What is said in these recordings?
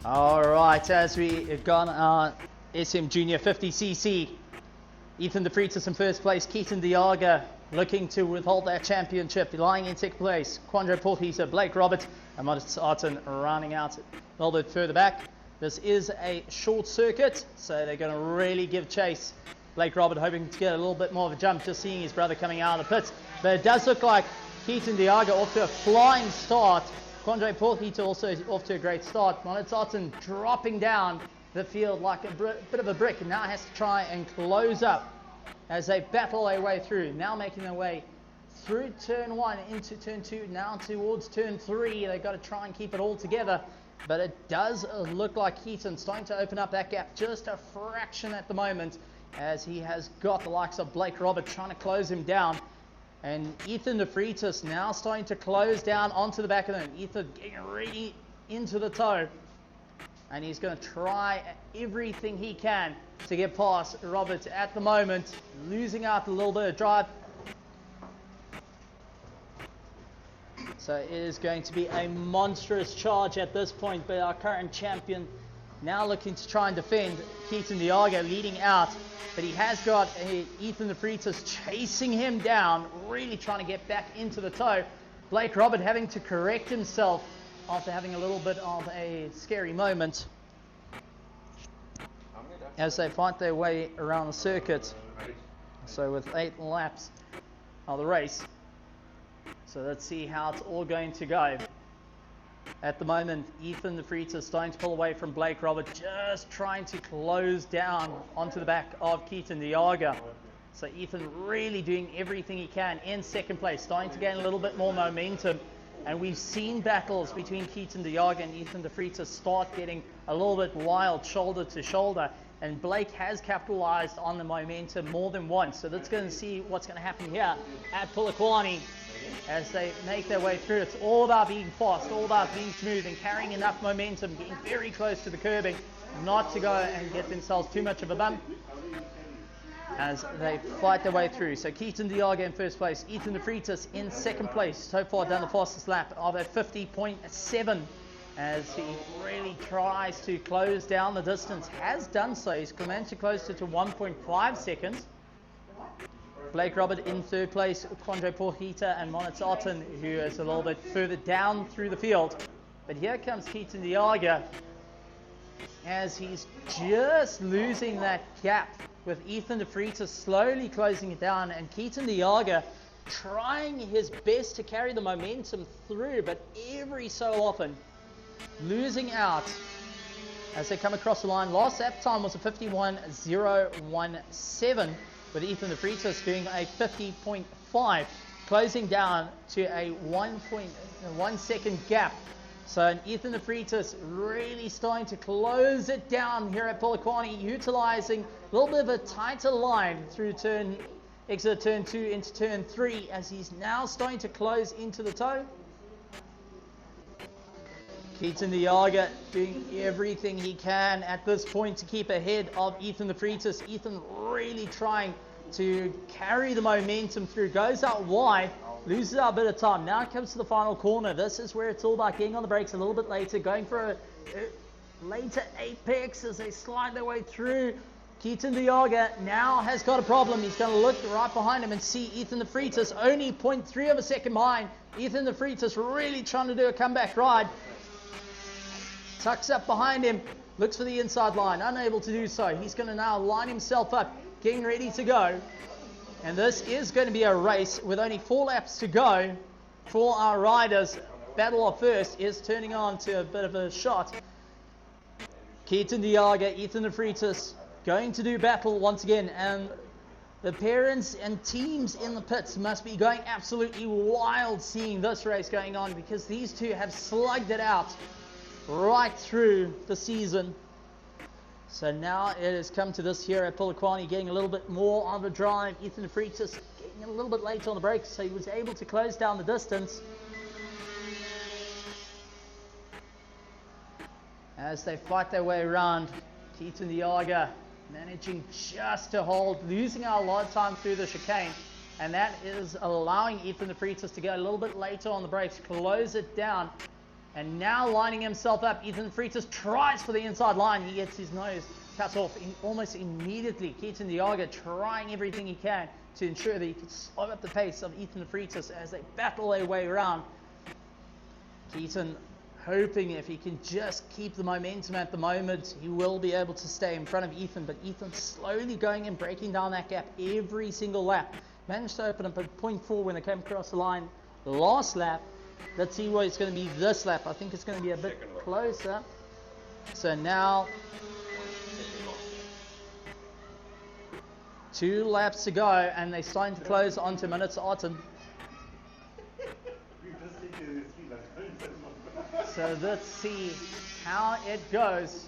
All right, as we have gone our SM Junior 50cc, Ethan De Freitas in first place, Keaton Diaga looking to withhold that championship, lying in second place, Quandre Portisa, Blake Roberts, and Modest Arton running out a little bit further back. This is a short circuit, so they're going to really give chase. Blake Robert hoping to get a little bit more of a jump, just seeing his brother coming out of the pits. But it does look like Keaton Diaga off to a flying start. Quandre Portisa also off to a great start. Modest Arton dropping down the field like a bit of a brick, and now has to try and close up as they battle their way through. Now making their way through turn 1 into turn 2, now towards turn 3. They've got to try and keep it all together, but it does look like Keaton's starting to open up that gap just a fraction at the moment, as he has got the likes of Blake Robert trying to close him down. And Ethan De Freitas now starting to close down onto the back of them. Ethan getting ready into the toe, and he's going to try everything he can to get past Roberts at the moment, losing out a little bit of drive. So it is going to be a monstrous charge at this point, but our current champion now looking to try and defend. Keaton Diaga leading out, but he has got Ethan De Freitas chasing him down, really trying to get back into the toe. Blake Robert having to correct himself after having a little bit of a scary moment as they fight their way around the circuit. So with 8 laps of the race, so let's see how it's all going to go. At the moment, Ethan De Freitas starting to pull away from Blake Robert, just trying to close down onto the back of Keaton Diaga. So Ethan really doing everything he can in second place, starting to gain a little bit more momentum. And we've seen battles between Keaton Diaga and Ethan De Freitas start getting a little bit wild, shoulder to shoulder. And Blake has capitalized on the momentum more than once. So that's going to see what's going to happen here at Polokwane as they make their way through. It's all about being fast, all about being smooth and carrying enough momentum, getting very close to the curbing, not to go and get themselves too much of a bump as they fight their way through. So Keaton Diaga in first place, Ethan De Freitas in second place, so far done the fastest lap of a 50.7 as he really tries to close down the distance. Has done so, he's managed to close it to 1.5 seconds. Blake Robert in third place, Quandre Portisa and Modest Arton, who is a little bit further down through the field. But here comes Keaton Diaga as he's just losing that gap, with Ethan De Freitas slowly closing it down, and Keaton Diaga trying his best to carry the momentum through, but every so often losing out as they come across the line. Last lap time was a 51.017, with Ethan De Freitas doing a 50.5, closing down to a 1.1 second gap. So Ethan De Freitas really starting to close it down here at Polokwane, utilizing a little bit of a tighter line through exit turn 2 into turn 3, as he's now starting to close into the toe. Keaton Diaga doing everything he can at this point to keep ahead of Ethan De Freitas. Ethan really trying to carry the momentum through, goes out wide, loses a bit of time. Now it comes to the final corner. This is where it's all about getting on the brakes a little bit later, going for a later apex as they slide their way through. Keaton Diaga now has got a problem. He's going to look right behind him and see Ethan De Freitas only 0.3 of a second behind. Ethan De Freitas really trying to do a comeback ride. Tucks up behind him, looks for the inside line, unable to do so. He's going to now line himself up, getting ready to go. And this is going to be a race with only 4 laps to go for our riders. Battle of first is turning on to a bit of a shot. Keaton Diaga, Ethan De Freitas going to do battle once again, and the parents and teams in the pits must be going absolutely wild seeing this race going on, because these two have slugged it out right through the season. So now it has come to this here at Polokwane, getting a little bit more on the drive. Ethan De Freitas getting a little bit late on the brakes, so he was able to close down the distance as they fight their way around. Keaton Diaga managing just to hold, losing a lot of time through the chicane, and that is allowing Ethan De Freitas to go a little bit later on the brakes, close it down And now lining himself up, Ethan Freitas tries for the inside line. He gets his nose cut off almost immediately. Keaton Diaga trying everything he can to ensure that he can slow up the pace of Ethan Freitas as they battle their way around. Keaton hoping if he can just keep the momentum at the moment, he will be able to stay in front of Ethan. But Ethan slowly going and breaking down that gap every single lap. Managed to open up at 0.4 when they came across the line last lap. Let's see what it's going to be this lap. I think it's going to be a bit closer. So now 2 laps to go, and they're starting to close onto Minutes Otten. So let's see how it goes.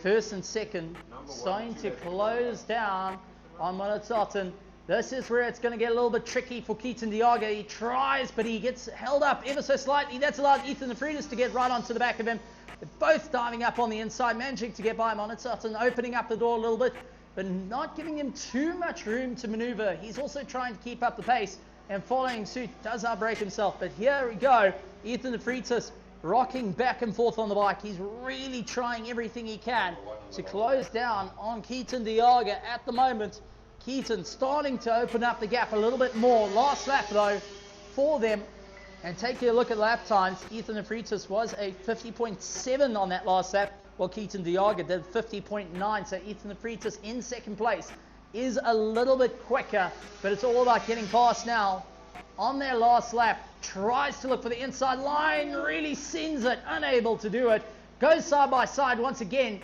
First and second starting to close down on Minutes Otten. This is where it's going to get a little bit tricky for Keaton Diaga. He tries, but he gets held up ever so slightly. That's allowed Ethan Freitas to get right onto the back of him. They're both diving up on the inside, managing to get by Minutes Otten, opening up the door a little bit, but not giving him too much room to maneuver. He's also trying to keep up the pace and following suit. Does outbreak himself, but here we go. Ethan Freitas rocking back and forth on the bike. He's really trying everything he can to close down on Keaton Diaga at the moment. Keaton starting to open up the gap a little bit more. Last lap though for them. And taking a look at lap times, Ethan Freitas was a 50.7 on that last lap, while Keaton Diaga did 50.9. So Ethan Freitas in second place is a little bit quicker, but it's all about getting past now. On their last lap, tries to look for the inside line, really sends it, unable to do it. Goes side by side once again.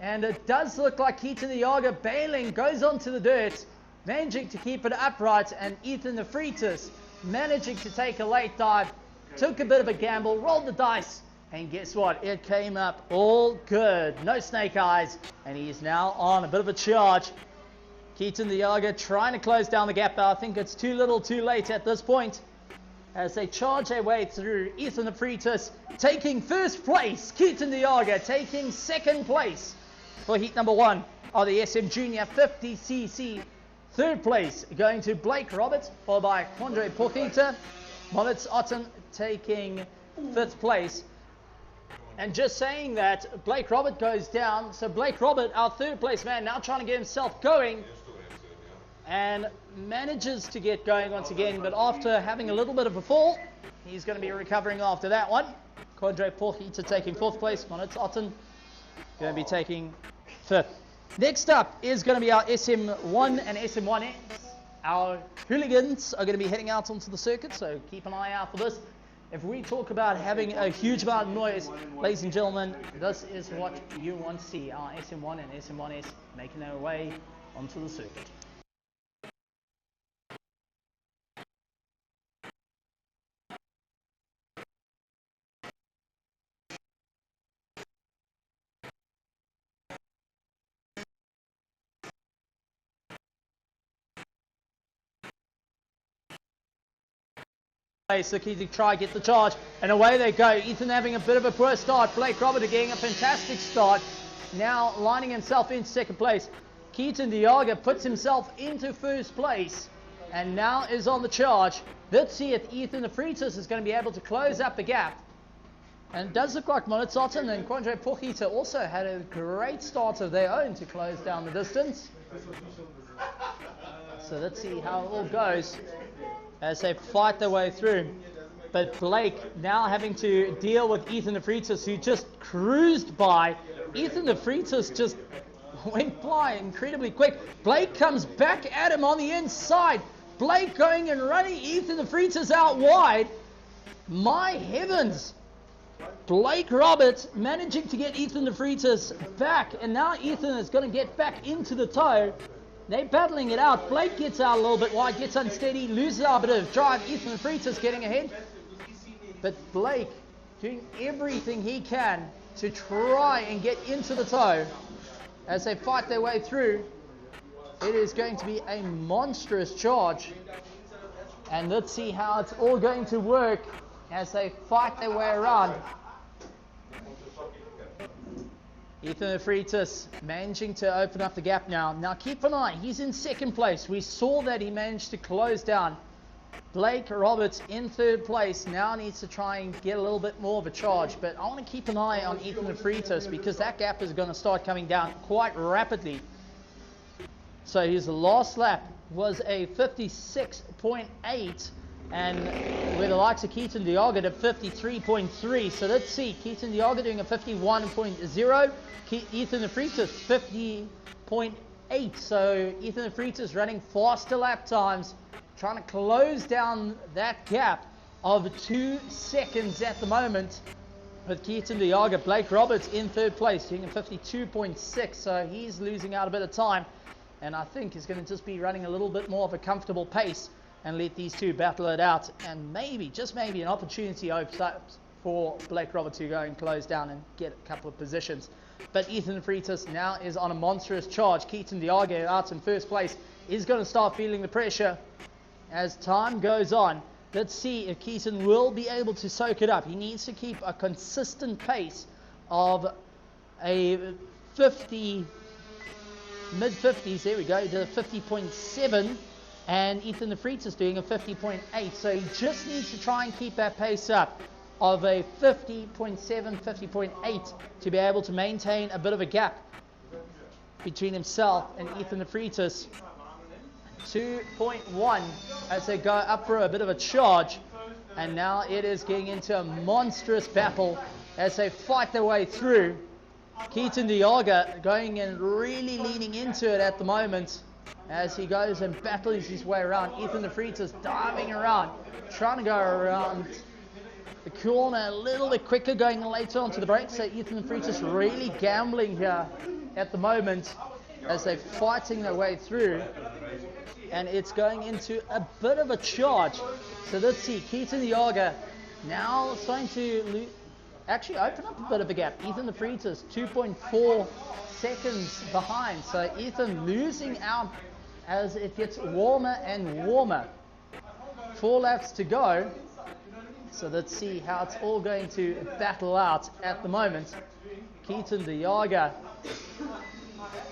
And it does look like Keaton Diaga bailing, goes onto the dirt, managing to keep it upright, and Ethan Freitas managing to take a late dive, took a bit of a gamble, rolled the dice, and guess what? It came up all good. No snake eyes, and he is now on a bit of a charge. Keaton Diaga trying to close down the gap, but I think it's too little too late at this point as they charge their way through. Ethan Freitas taking first place, Keaton Diaga taking second place for heat number 1 of the SM Junior 50cc. Third place going to Blake Roberts, followed by Quandre Porchita. Minutes Otten taking 5th place. And just saying that, Blake Robert goes down. So Blake Robert, our 3rd place man, now trying to get himself going. And manages to get going once again. But after having a little bit of a fall, he's going to be recovering after that one. Quandre Porchita taking 4th place. Minutes Otten going to be taking 5th. Next up is going to be our SM1 and SM1X. Our hooligans are going to be heading out onto the circuit, so keep an eye out for this. If we talk about having a huge amount of noise, ladies and gentlemen, this is what you want to see. Our SM1 and SM1S making their way onto the circuit. So Keaton try get the charge, and away they go. Ethan having a bit of a poor start. Blake Robert getting a fantastic start. Now lining himself in second place. Keaton Diaga puts himself into first place and now is on the charge. Let's see if Ethan Freitas is going to be able to close up the gap. And it does look like Minutes Otten and Quandre Porchita also had a great start of their own to close down the distance. So let's see how it all goes as they fight their way through. But Blake now having to deal with Ethan Freitas, who just cruised by. Ethan Freitas just went by incredibly quick. Blake comes back at him on the inside. Blake going and running Ethan Freitas out wide. My heavens. Blake Roberts managing to get Ethan Freitas back, and now Ethan is going to get back into the tow. They're battling it out. Blake gets out a little bit wide, gets unsteady, loses a bit of drive. Ethan Freitas getting ahead. But Blake doing everything he can to try and get into the tow as they fight their way through. It is going to be a monstrous charge. And let's see how it's all going to work as they fight their way around. Ethan Freitas managing to open up the gap now. Now keep an eye, he's in second place. We saw that he managed to close down Blake Roberts in third place now needs to try and get a little bit more of a charge, but I want to keep an eye on Ethan de Vries because that gap is going to start coming down quite rapidly. So his last lap was a 56.8, and with the likes of Keaton Diaga at 53.3. So let's see, Keaton Diaga doing a 51.0, Ethan de Vries 50.8. So Ethan de Vries is running faster lap times, trying to close down that gap of 2 seconds at the moment with Keaton Diaga. Blake Roberts in third place doing a 52.6, so he's losing out a bit of time, and I think he's going to just be running a little bit more of a comfortable pace and let these two battle it out, and maybe, just maybe, an opportunity opens up for Blake Roberts to go and close down and get a couple of positions. But Ethan de Vries now is on a monstrous charge. Keaton Diaga out in first place is going to start feeling the pressure as time goes on. Let's see if Keaton will be able to soak it up. He needs to keep a consistent pace of a 50, mid-50s. There we go. He did a 50.7, and Ethan de Vries is doing a 50.8. So he just needs to try and keep that pace up of a 50.7, 50.8 to be able to maintain a bit of a gap between himself and Ethan de Vries. 2.1 as they go up for a bit of a charge, and now it is getting into a monstrous battle as they fight their way through. Keaton Diaga going and really leaning into it at the moment as he goes and battles his way around. Ethan de Vries is diving around, trying to go around the corner a little bit quicker, going later onto the brakes. So Ethan de Vries is really gambling here at the moment as they're fighting their way through, and it's going into a bit of a charge. So let's see, Keaton Diaga now starting to actually open up a bit of a gap. Ethan de Vries is 2.4 seconds behind, so Ethan losing out as it gets warmer and warmer. 4 laps to go, so let's see how it's all going to battle out at the moment. Keaton Diaga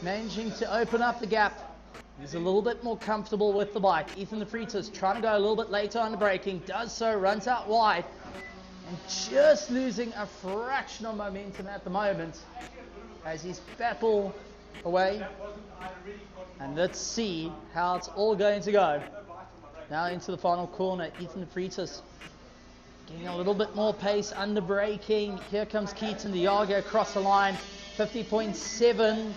managing to open up the gap. He's a little bit more comfortable with the bike. Ethan de Vries is trying to go a little bit later on the braking, does so, runs out wide, and just losing a fraction of momentum at the moment as he's battle away. And let's see how it's all going to go. Now into the final corner, Ethan de Vries getting a little bit more pace under braking. Here comes Keaton Diaga across the line, 50.7.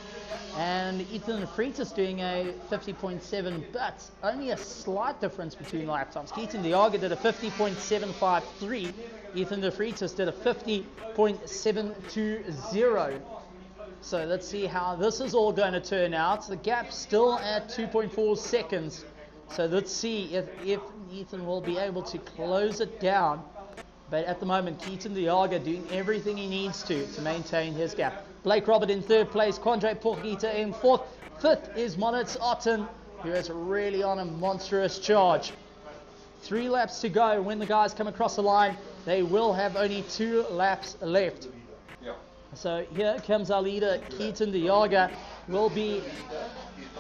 And Ethan de Vries is doing a 50.7, but only a slight difference between lap times. Keaton Diaga did a 50.753. Ethan de Vries did a 50.720. So let's see how this is all going to turn out. The gap's still at 2.4 seconds. So let's see if Ethan will be able to close it down. But at the moment, Keaton Diaga doing everything he needs to maintain his gap. Blake Robert in third place, Quandre Porgita in fourth. Fifth is Monitz Otten, who is really on a monstrous charge. 3 laps to go. When the guys come across the line, they will have only 2 laps left. So here comes our leader, Keaton Diaga, will be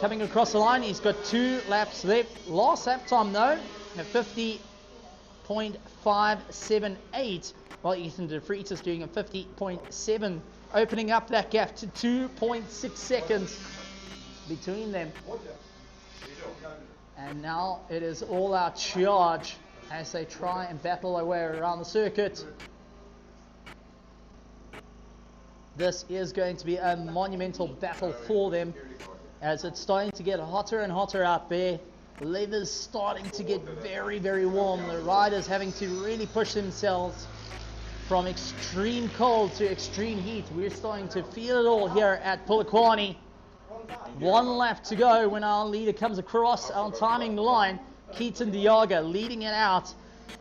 coming across the line. He's got 2 laps left. Last lap time though, at 50.578, while Ethan de Vries is doing a 50.7, opening up that gap to 2.6 seconds between them. And now it is all out charge as they try and battle their way around the circuit. This is going to be a monumental battle for them as it's starting to get hotter and hotter out there. The leather's starting to get very, very warm. The riders having to really push themselves from extreme cold to extreme heat. We're starting to feel it all here at Polokwane. 1 lap to go when our leader comes across our timing line. Keaton Diaga leading it out,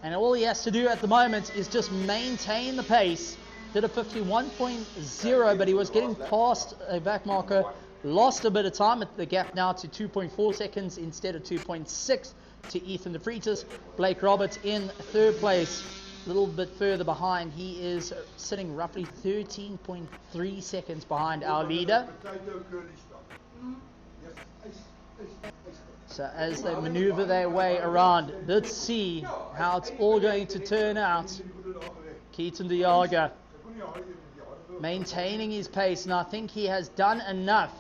and all he has to do at the moment is just maintain the pace. Did a 51.0, but he was getting past a back marker. Lost a bit of time at the gap now to 2.4 seconds instead of 2.6 to Ethan de Vries. Blake Roberts in third place, a little bit further behind. He is sitting roughly 13.3 seconds behind our leader. So as they maneuver their way around, let's see how it's all going to turn out. Keaton Diaga maintaining his pace, and I think he has done enough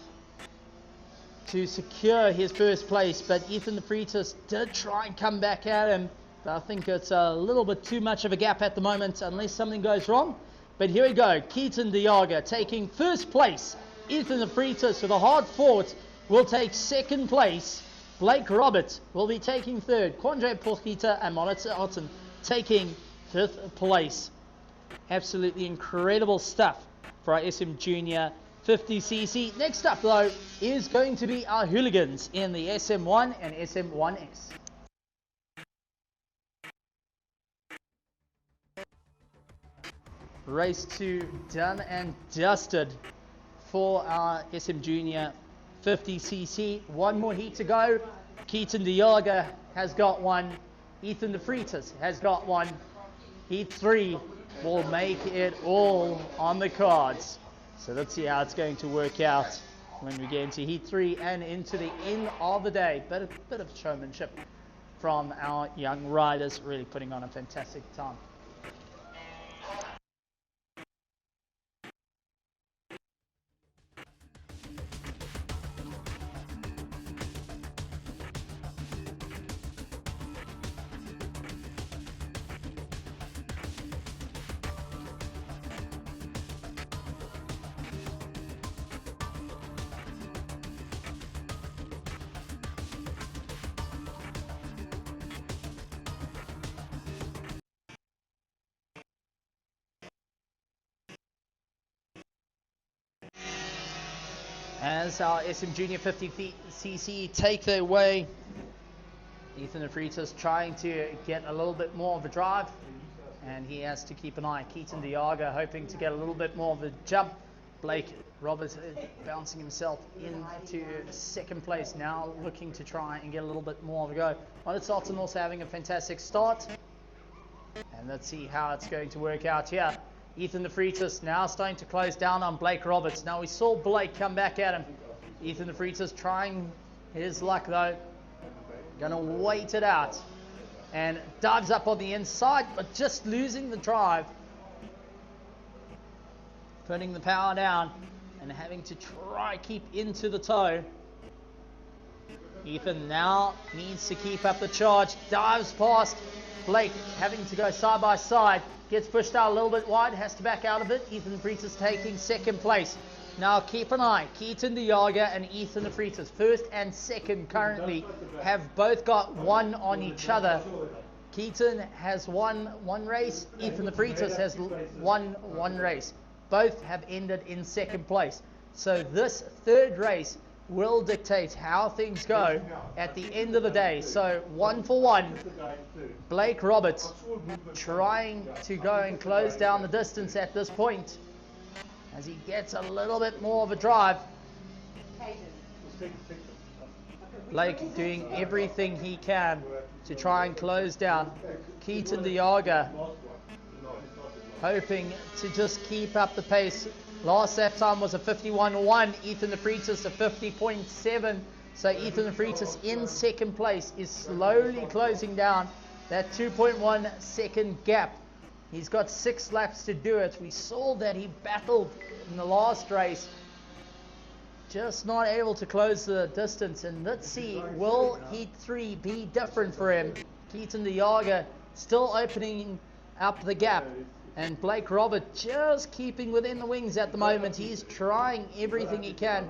to secure his first place, but Ethan de Vries did try and come back at him, but I think it's a little bit too much of a gap at the moment unless something goes wrong. But here we go, Keaton Diaga taking first place. Ethan de Vries with a hard fought will take second place. Blake Roberts will be taking third. Quandre Porchita and Monitor Otten taking fifth place. Absolutely incredible stuff for our SM Junior 50cc. Next up though is going to be our hooligans in the SM1 and SM1S. Race 2 done and dusted for our SM Junior 50cc. One more heat to go. Keaton Diaga has got one. Ethan de Vries has got one. Heat 3 will make it all on the cards. So let's see how it's going to work out when we get into Heat 3 and into the end of the day. Bit of showmanship from our young riders, really putting on a fantastic time. As our SM Junior 50cc take their way, Ethan de Vries trying to get a little bit more of a drive, and he has to keep an eye. Keaton Diaga hoping to get a little bit more of a jump. Blake Roberts bouncing himself into second place now, looking to try and get a little bit more of a go. Monitor Otten also having a fantastic start, and let's see how it's going to work out here. Ethan de Vries now starting to close down on Blake Roberts. Now we saw Blake come back at him. Ethan de Vries trying his luck though. Gonna wait it out. And dives up on the inside, but just losing the drive. Putting the power down and having to try keep into the toe. Ethan now needs to keep up the charge. Dives past Blake, having to go side by side. Gets pushed out a little bit wide, has to back out of it. Ethan de Vries taking second place. Now keep an eye. Keaton Diaga and Ethan de Vries, first and second currently, have both got one on each other. Keaton has won one race. Ethan de Vries has won one race. Both have ended in second place. So this third race will dictate how things go at the end of the day. So 1 for 1, Blake Roberts trying to go and close down the distance at this point as he gets a little bit more of a drive. Blake doing everything he can to try and close down. Keaton Diaga hoping to just keep up the pace. Last lap time was a 51.1, Ethan de Vries a 50.7. So Ethan de Vries in second place is slowly closing down that 2.1 second gap. He's got 6 laps to do it. We saw that he battled in the last race, just not able to close the distance. And let's see, will Heat 3 be different for him? Keaton Diaga still opening up the gap. And Blake Robert just keeping within the wings at the moment. He's trying everything he can.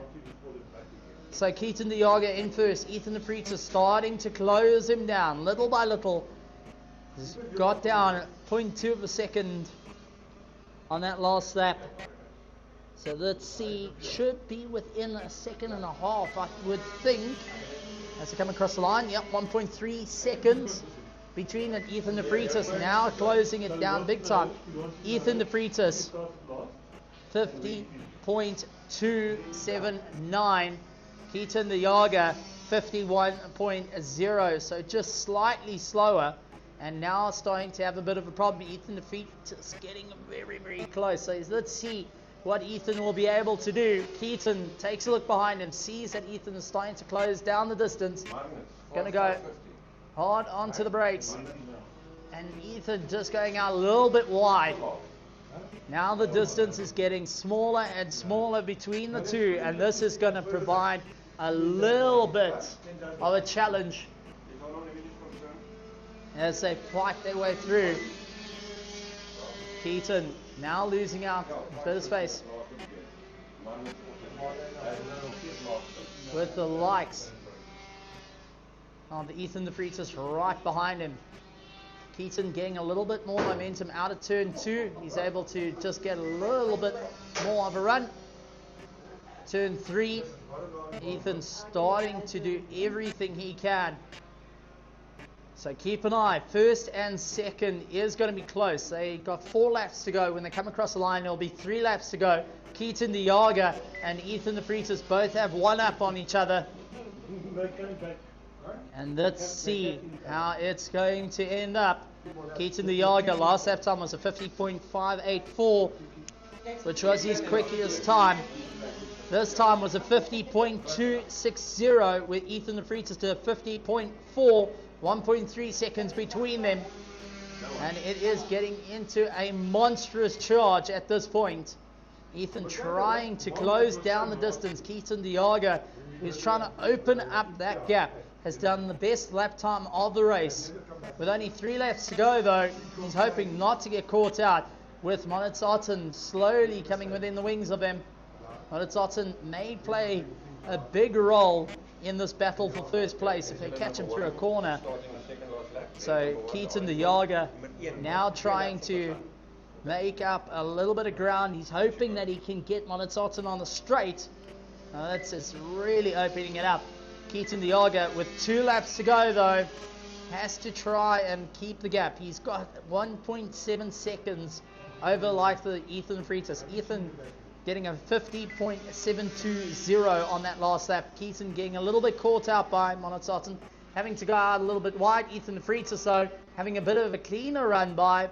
So Keaton Diaga in first. Ethan de Vries is starting to close him down little by little. He's got down 0.2 of a second on that last lap. So let's see, should be within a second and a half, I would think. As they come across the line, yep, 1.3 seconds. Between and Ethan de Vries now closing it down big time. Ethan de Vries 50.279. Keaton Diaga 51.0. So just slightly slower. And now starting to have a bit of a problem. Ethan de Vries getting very, very close. So let's see what Ethan will be able to do. Keaton takes a look behind him, sees that Ethan is starting to close down the distance. Going to go hard onto the brakes. And Ethan just going out a little bit wide. Now the distance is getting smaller and smaller between the two, and this is going to provide a little bit of a challenge as they fight their way through. Keaton now losing out a bit of space with the likes of Ethan de Vries right behind him. Keaton getting a little bit more momentum out of turn 2. He's able to just get a little bit more of a run. Turn 3, Ethan starting to do everything he can. So keep an eye. First and second is going to be close. They got 4 laps to go. When they come across the line, there'll be 3 laps to go. Keaton de Jager and Ethan de Vries both have 1 up on each other. And let's see how it's going to end up. Keaton de Jager, last lap time was a 50.584, which was his quickest time. This time was a 50.260, with Ethan de Vries to a 50.4, 1.3 seconds between them. And it is getting into a monstrous charge at this point. Ethan trying to close down the distance. Keaton de Jager, who's trying to open up that gap, has done the best lap time of the race. With only 3 laps to go though, he's hoping not to get caught out, with Monitzaten slowly coming within the wings of him. Monitzaten may play a big role in this battle for first place if they catch him through a corner. So Keaton de Jager now trying to make up a little bit of ground. He's hoping that he can get Monitzaten on the straight. That's just really opening it up. Keaton de Jager with 2 laps to go though, has to try and keep the gap. He's got 1.7 seconds over like the Ethan Freitas. Ethan getting a 50.720 on that last lap. Keaton getting a little bit caught out by Monitzaten, having to go out a little bit wide. Ethan Freitas though having a bit of a cleaner run by,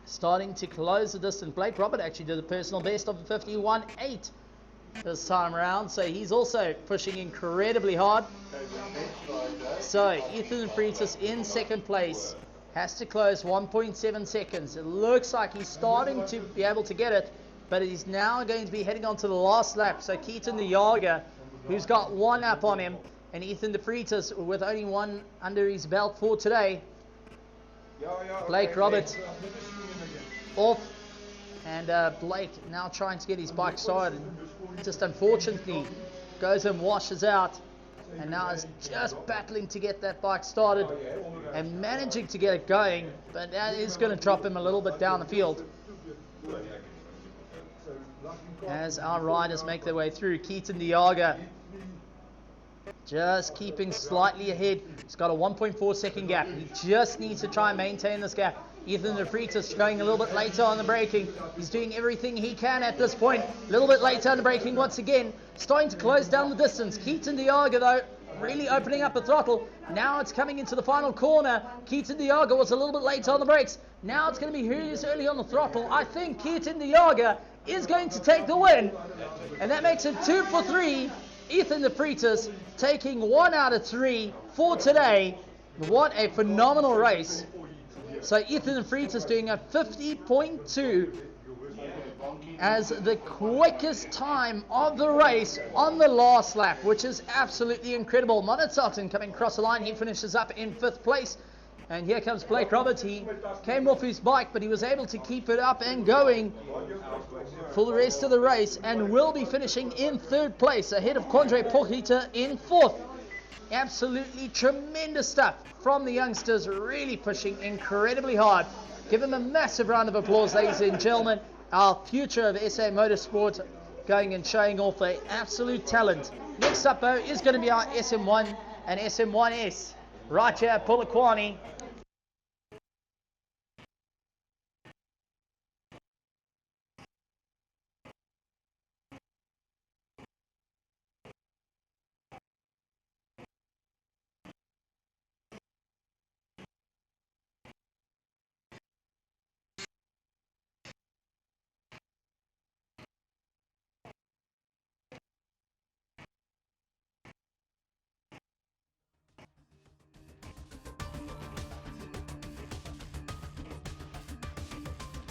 starting to close the distance. Blake Robert actually did a personal best of 51.8 this time around, so he's also pushing incredibly hard. So Ethan Freitas in second place, has to close 1.7 seconds. It looks like he's starting to be able to get it, but he's now going to be heading on to the last lap. So Keaton de Jager, who's got 1 up on him, and Ethan de Vries with only 1 under his belt for today. Blake Roberts off, and Blake now trying to get his bike started. Just unfortunately goes and washes out, and now is just battling to get that bike started and managing to get it going, but that is going to drop him a little bit down the field as our riders make their way through. Keaton de Jager just keeping slightly ahead. He's got a 1.4 second gap. He just needs to try and maintain this gap. Ethan de Vries going a little bit later on the braking. He's doing everything he can at this point. A little bit later on the braking once again. Starting to close down the distance. Keaton de Jager though really opening up the throttle. Now it's coming into the final corner. Keaton de Jager was a little bit late on the brakes. Now it's going to be who's early on the throttle. I think Keaton de Jager is going to take the win. And that makes it 2 for 3. Ethan de Vries taking 1 out of 3 for today. What a phenomenal race. So Ethan de Vries is doing a 50.2 as the quickest time of the race on the last lap, which is absolutely incredible. Monitzaten coming across the line. He finishes up in 5th place. And here comes Blake Roberts. He came off his bike, but he was able to keep it up and going for the rest of the race, and will be finishing in 3rd place ahead of Condre Porchita in 4th. Absolutely tremendous stuff from the youngsters, really pushing incredibly hard. Give them a massive round of applause, ladies and gentlemen. Our future of SA Motorsport going and showing off their absolute talent. Next up though is going to be our SM1 and SM1S right here at Polokwane.